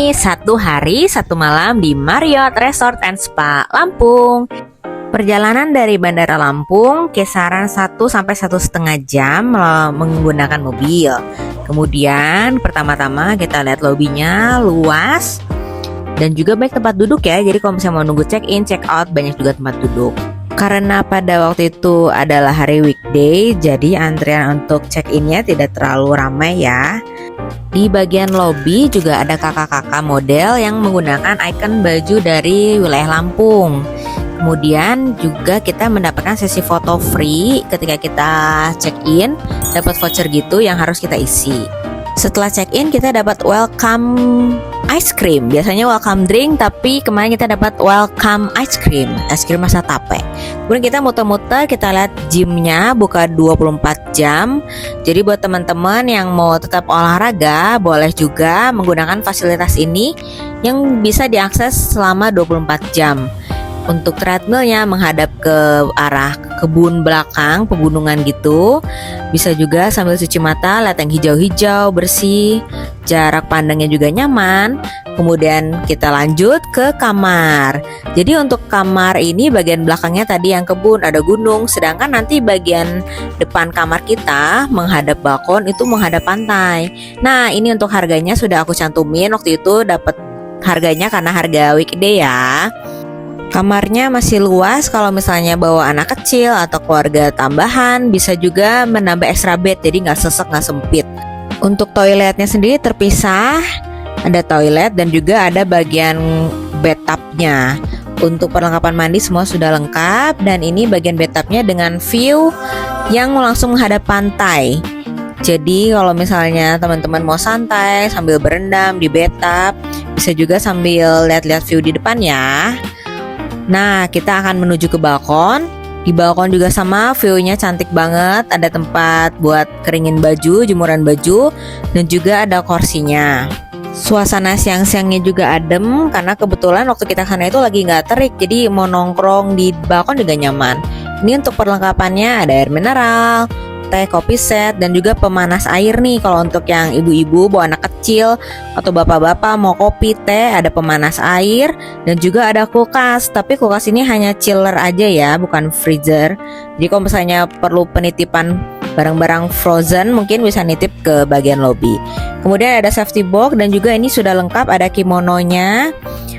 nih 1 hari 1 malam di Marriott Resort and Spa Lampung. Perjalanan dari Bandara Lampung kisaran 1 sampai 1,5 jam menggunakan mobil. Kemudian pertama-tama kita lihat lobinya luas dan juga banyak tempat duduk ya. Jadi kalau misalnya mau nunggu check in, check out, banyak juga tempat duduk. Karena pada waktu itu adalah hari weekday, jadi antrian untuk check-innya tidak terlalu ramai ya. Di bagian lobby juga ada kakak-kakak model yang menggunakan ikon baju dari wilayah Lampung. Kemudian juga kita mendapatkan sesi foto free ketika kita check-in, dapat voucher gitu yang harus kita isi. Setelah check-in kita dapat welcome ice cream. Biasanya welcome drink, tapi kemarin kita dapat welcome ice cream rasa tape. Kemudian kita muter-muter, kita lihat gymnya buka 24 jam. Jadi buat teman-teman yang mau tetap olahraga, boleh juga menggunakan fasilitas ini yang bisa diakses selama 24 jam. Untuk treadmillnya menghadap ke arah kebun belakang, pegunungan gitu. Bisa juga sambil cuci mata, lihat yang hijau-hijau, bersih. Jarak pandangnya juga nyaman. Kemudian kita lanjut ke kamar. Jadi untuk kamar ini bagian belakangnya tadi yang kebun, ada gunung. Sedangkan nanti bagian depan kamar kita menghadap balkon, itu menghadap pantai. Nah ini untuk harganya sudah aku cantumin. Waktu itu dapat harganya karena harga weekday ya. Kamarnya masih luas, kalau misalnya bawa anak kecil atau keluarga tambahan bisa juga menambah extra bed, jadi nggak sesek, nggak sempit. Untuk toiletnya sendiri terpisah, ada toilet dan juga ada bagian bathtubnya. Untuk perlengkapan mandi semua sudah lengkap, dan ini bagian bathtubnya dengan view yang langsung menghadap pantai. Jadi kalau misalnya teman-teman mau santai sambil berendam di bathtub, bisa juga sambil lihat-lihat view di depan ya. Nah, kita akan menuju ke balkon. Di balkon juga sama, view-nya cantik banget. Ada tempat buat keringin baju, jemuran baju, dan juga ada kursinya. Suasana siang-siangnya juga adem, karena kebetulan waktu kita sana itu lagi nggak terik, jadi mau nongkrong di balkon juga nyaman. Ini untuk perlengkapannya ada air mineral, teh, kopi set, dan juga pemanas air nih. Kalau untuk yang ibu-ibu bawa anak kecil atau bapak-bapak mau kopi, teh, ada pemanas air, dan juga ada kulkas. Tapi kulkas ini hanya chiller aja ya, bukan freezer. Jadi kalau misalnya perlu penitipan barang-barang frozen, mungkin bisa nitip ke bagian lobby. Kemudian ada safety box, dan juga ini sudah lengkap, ada kimononya.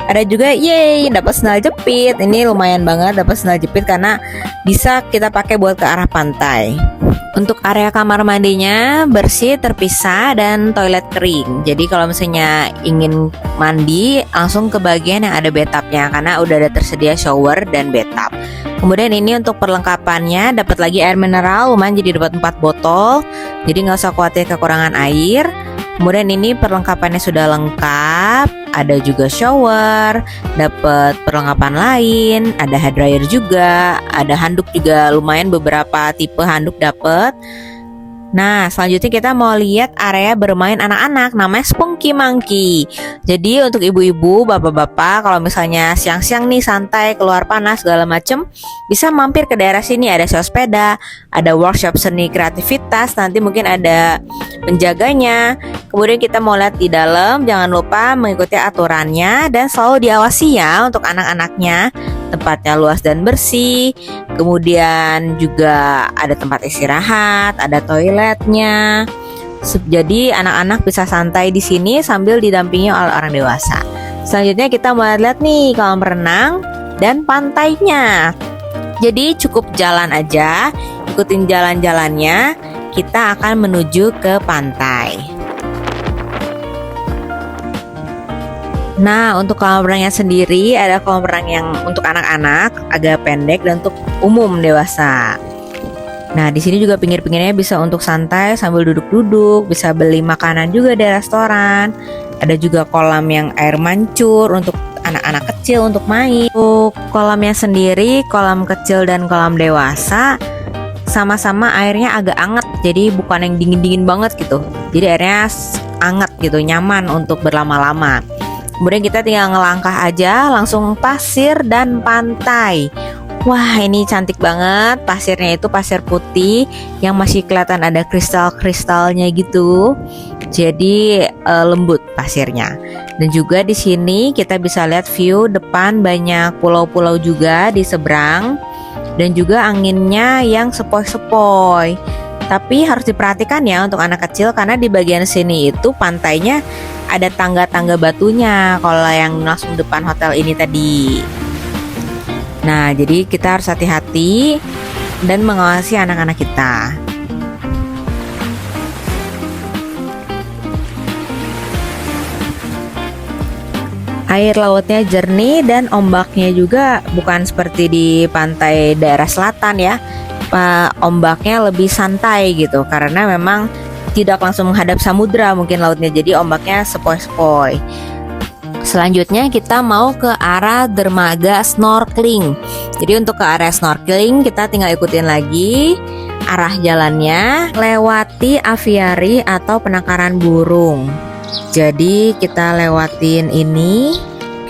Ada juga dapat sandal jepit. Ini lumayan banget dapat sandal jepit karena bisa kita pakai buat ke arah pantai. Untuk area kamar mandinya bersih, terpisah, dan toilet kering. Jadi kalau misalnya ingin mandi, langsung ke bagian yang ada bathtubnya karena udah ada tersedia shower dan bathtub. Kemudian ini untuk perlengkapannya dapat lagi air mineral, lumayan, jadi dapat 4 botol. Jadi nggak usah khawatir kekurangan air. Kemudian ini perlengkapannya sudah lengkap, ada juga shower, dapat perlengkapan lain, ada hair dryer juga, ada handuk juga, lumayan beberapa tipe handuk dapat. Nah, selanjutnya kita mau lihat area bermain anak-anak, namanya Spunky Monkey. Jadi untuk ibu-ibu, bapak-bapak, kalau misalnya siang-siang nih santai, keluar panas segala macem, bisa mampir ke daerah sini. Ada sewa sepeda, ada workshop seni kreativitas, nanti mungkin ada penjaganya. Kemudian kita mau lihat di dalam, jangan lupa mengikuti aturannya dan selalu diawasi ya untuk anak-anaknya. Tempatnya luas dan bersih. Kemudian juga ada tempat istirahat, ada toiletnya. Jadi anak-anak bisa santai di sini sambil didampingi oleh orang dewasa. Selanjutnya kita mau lihat nih kolam renang dan pantainya. Jadi cukup jalan aja, ikutin jalan-jalannya, kita akan menuju ke pantai. Nah, untuk kolam renangnya sendiri ada kolam renang yang untuk anak-anak agak pendek dan untuk umum dewasa. Nah, di sini juga pinggir-pinggirnya bisa untuk santai sambil duduk-duduk, bisa beli makanan juga di restoran. Ada juga kolam yang air mancur untuk anak-anak kecil untuk main. Untuk kolamnya sendiri, kolam kecil dan kolam dewasa sama-sama airnya agak anget, jadi bukan yang dingin-dingin banget gitu. Jadi airnya anget gitu, nyaman untuk berlama-lama. Kemudian kita tinggal ngelangkah aja, langsung pasir dan pantai. Wah, ini cantik banget. Pasirnya itu pasir putih yang masih kelihatan ada kristal-kristalnya gitu. jadi lembut pasirnya. Dan juga di sini kita bisa lihat view depan, banyak pulau-pulau juga di seberang, dan juga anginnya yang sepoi-sepoi. Tapi harus diperhatikan ya untuk anak kecil, karena di bagian sini itu pantainya ada tangga-tangga batunya kalau yang langsung depan hotel ini tadi. Nah, jadi kita harus hati-hati dan mengawasi anak-anak kita. Air lautnya jernih dan ombaknya juga bukan seperti di pantai daerah selatan ya. Ombaknya lebih santai gitu, karena memang tidak langsung menghadap samudra mungkin lautnya, jadi ombaknya sepoi-sepoi. Selanjutnya kita mau ke arah dermaga snorkeling. Jadi untuk ke area snorkeling kita tinggal ikutin lagi arah jalannya, lewati aviary atau penangkaran burung. Jadi kita lewatin ini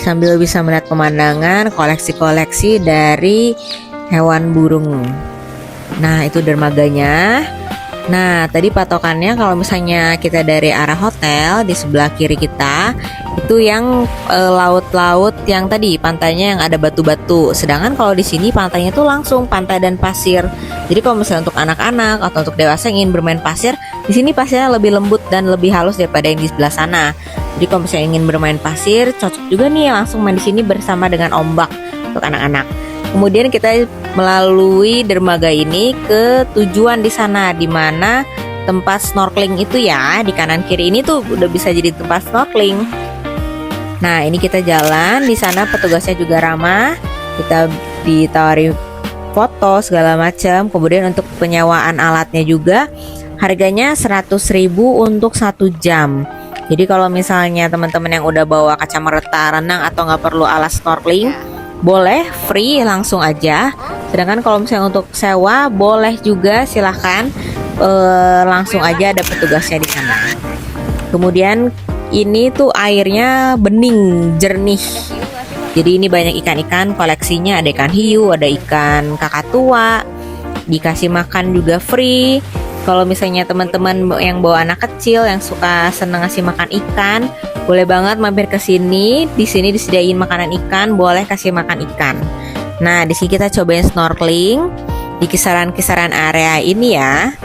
sambil bisa melihat pemandangan koleksi-koleksi dari hewan burung. Nah, itu dermaganya. Nah, tadi patokannya kalau misalnya kita dari arah hotel, di sebelah kiri kita itu yang laut-laut yang tadi pantainya yang ada batu-batu. Sedangkan kalau di sini pantainya tuh langsung pantai dan pasir. Jadi kalau misalnya untuk anak-anak atau untuk dewasa yang ingin bermain pasir, di sini pasirnya lebih lembut dan lebih halus daripada yang di sebelah sana. Jadi kalau misalnya ingin bermain pasir, cocok juga nih langsung main di sini bersama dengan ombak untuk anak-anak. Kemudian kita melalui dermaga ini ke tujuan di sana, di mana tempat snorkeling itu ya, di kanan kiri ini tuh udah bisa jadi tempat snorkeling. Nah, ini kita jalan di sana, petugasnya juga ramah. Kita ditawari foto segala macam. Kemudian untuk penyewaan alatnya juga harganya 100.000 untuk 1 jam. Jadi kalau misalnya teman-teman yang udah bawa kacamata renang atau nggak perlu alat snorkeling, boleh free langsung aja. Sedangkan kalau misalnya untuk sewa boleh juga, silahkan langsung aja, ada petugasnya di sana. Kemudian ini tuh airnya bening jernih. Jadi ini banyak ikan-ikan koleksinya, ada ikan hiu, ada ikan kakatua. Dikasih makan juga free. Kalau misalnya teman-teman yang bawa anak kecil yang suka seneng ngasih makan ikan, boleh banget mampir ke sini. Di sini disediain makanan ikan, boleh kasih makan ikan. Nah, di sini kita cobain snorkeling di kisaran-kisaran area ini ya.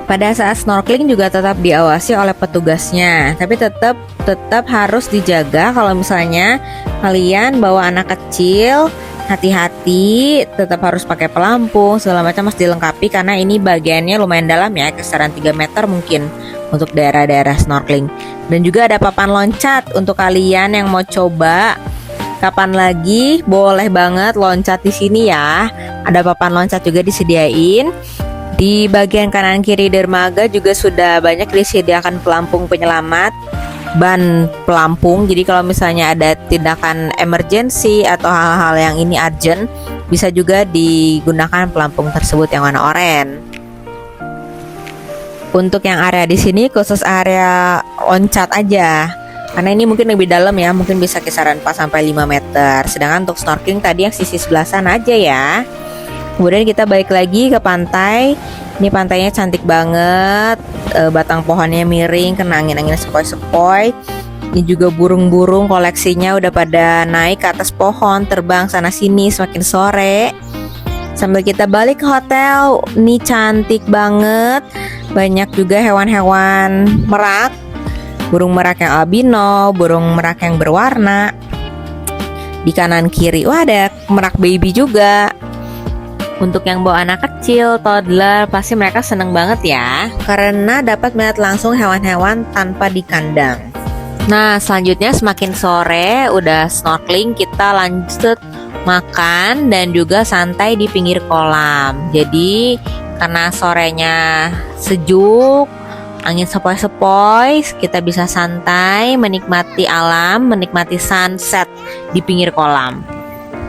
Pada saat snorkeling juga tetap diawasi oleh petugasnya, tapi tetap harus dijaga kalau misalnya kalian bawa anak kecil. Hati-hati, tetap harus pakai pelampung, segala macam harus dilengkapi karena ini bagiannya lumayan dalam ya, kisaran 3 meter mungkin untuk daerah-daerah snorkeling. Dan juga ada papan loncat untuk kalian yang mau coba. Kapan lagi boleh banget loncat di sini ya. Ada papan loncat juga disediain. Di bagian kanan kiri dermaga juga sudah banyak disediakan pelampung penyelamat, ban pelampung. Jadi kalau misalnya ada tindakan emergency atau hal-hal yang ini urgent, bisa juga digunakan pelampung tersebut yang warna oranye. Untuk yang area di sini khusus area loncat aja, karena ini mungkin lebih dalam ya, mungkin bisa kisaran 4 sampai 5 meter. Sedangkan untuk snorkeling tadi yang sisi sebelah sana aja ya. Kemudian kita balik lagi ke pantai. Ini pantainya cantik banget, batang pohonnya miring, kena angin-angin sepoi-sepoi. Ini juga burung-burung koleksinya udah pada naik ke atas pohon, terbang sana sini semakin sore. Sambil kita balik ke hotel, ini cantik banget. Banyak juga hewan-hewan merak, burung merak yang albino, burung merak yang berwarna. Di kanan kiri, wah ada merak baby juga. Untuk yang bawa anak kecil, toddler, pasti mereka seneng banget ya, karena dapat melihat langsung hewan-hewan tanpa di kandang. Nah, selanjutnya semakin sore, udah snorkeling, kita lanjut makan dan juga santai di pinggir kolam. Jadi, karena sorenya sejuk, angin sepoi-sepoi, kita bisa santai, menikmati alam, menikmati sunset di pinggir kolam.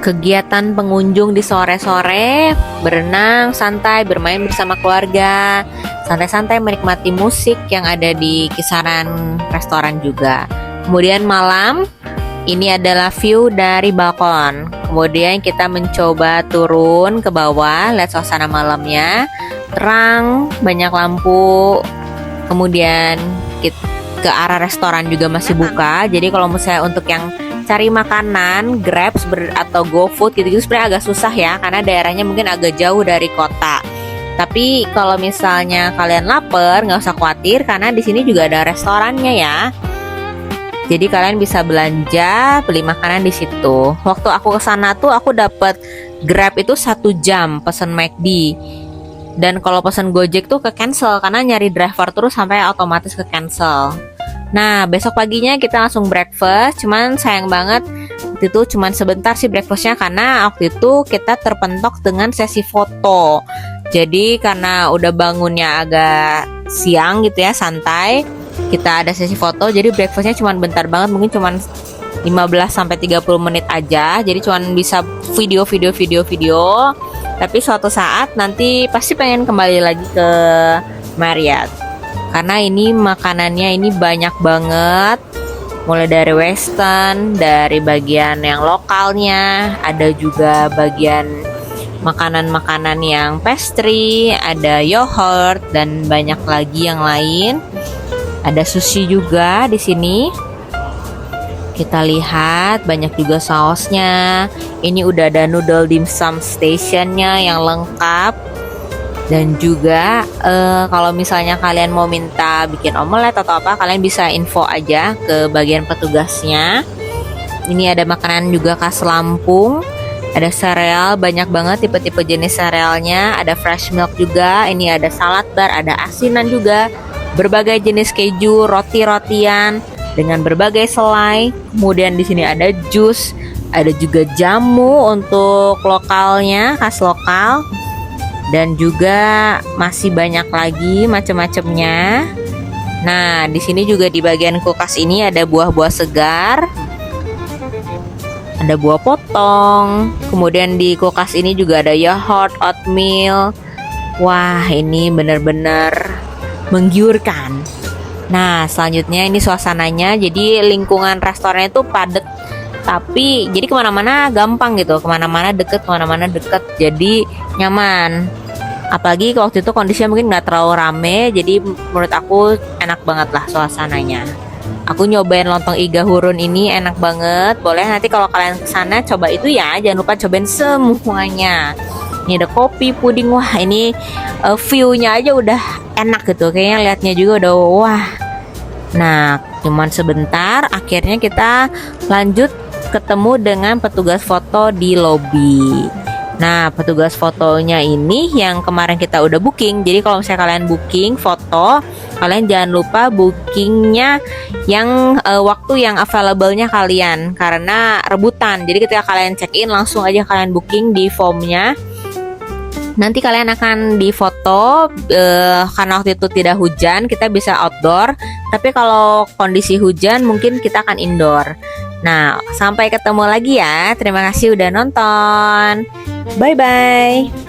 Kegiatan pengunjung di sore-sore, berenang, santai, bermain bersama keluarga, santai-santai menikmati musik yang ada di kisaran restoran juga. Kemudian malam, ini adalah view dari balkon. Kemudian kita mencoba turun ke bawah, lihat suasana malamnya, terang, banyak lampu, Kemudian ke arah restoran juga masih buka. Jadi kalau misalnya untuk yang cari makanan, Grab atau GoFood gitu-gitu sebenarnya agak susah ya, karena daerahnya mungkin agak jauh dari kota. Tapi kalau misalnya kalian lapar, nggak usah khawatir karena di sini juga ada restorannya ya. Jadi kalian bisa belanja, beli makanan di situ. Waktu aku ke sana tuh aku dapat Grab itu 1 jam pesen McD. Dan kalau pesen Gojek tuh ke cancel karena nyari driver terus sampai otomatis ke cancel. Nah, besok paginya kita langsung breakfast. Cuman sayang banget waktu itu cuman sebentar sih breakfastnya karena waktu itu kita terpentok dengan sesi foto. Jadi karena udah bangunnya agak siang gitu ya, santai, kita ada sesi foto, jadi breakfastnya cuma bentar banget, mungkin cuma 15-30 menit aja. Jadi cuma bisa video. Tapi suatu saat nanti pasti pengen kembali lagi ke Marriott, karena ini makanannya ini banyak banget, mulai dari western, dari bagian yang lokalnya, ada juga bagian makanan-makanan yang pastry, ada yogurt dan banyak lagi yang lain. Ada sushi juga di sini. Kita lihat banyak juga sausnya. Ini udah ada noodle dimsum stationnya yang lengkap. Dan juga kalau misalnya kalian mau minta bikin omelet atau apa, kalian bisa info aja ke bagian petugasnya. Ini ada makanan juga khas Lampung. Ada sereal, banyak banget tipe-tipe jenis serealnya. Ada fresh milk juga. Ini ada salad bar, ada asinan juga. Berbagai jenis keju, roti-rotian dengan berbagai selai. Kemudian di sini ada jus, ada juga jamu untuk lokalnya, khas lokal. Dan juga masih banyak lagi macam-macamnya. Nah, di sini juga di bagian kulkas ini ada buah-buah segar. Ada buah potong. Kemudian di kulkas ini juga ada yogurt, oatmeal. Wah, ini benar-benar menggiurkan. Nah, selanjutnya ini suasananya. Jadi lingkungan restoran itu padat, tapi jadi kemana-mana gampang gitu, kemana-mana deket, jadi nyaman. Apalagi waktu itu kondisinya mungkin nggak terlalu rame, jadi menurut aku enak banget lah suasananya. Aku nyobain lontong iga hurun ini enak banget. Boleh nanti kalau kalian kesana coba itu ya, jangan lupa cobain semuanya. Ini ada kopi, puding, wah ini view-nya aja udah enak gitu. Kayaknya liatnya juga udah wah. Nah, cuman sebentar, akhirnya kita lanjut ketemu dengan petugas foto di lobi. Nah, petugas fotonya ini yang kemarin kita udah booking. Jadi kalau misalnya kalian booking foto, kalian jangan lupa bookingnya yang waktu yang available-nya kalian, karena rebutan. Jadi ketika kalian check in langsung aja kalian booking di formnya. Nanti kalian akan difoto, karena waktu itu tidak hujan, kita bisa outdoor. Tapi kalau kondisi hujan mungkin kita akan indoor. Nah, sampai ketemu lagi ya. Terima kasih udah nonton. Bye-bye.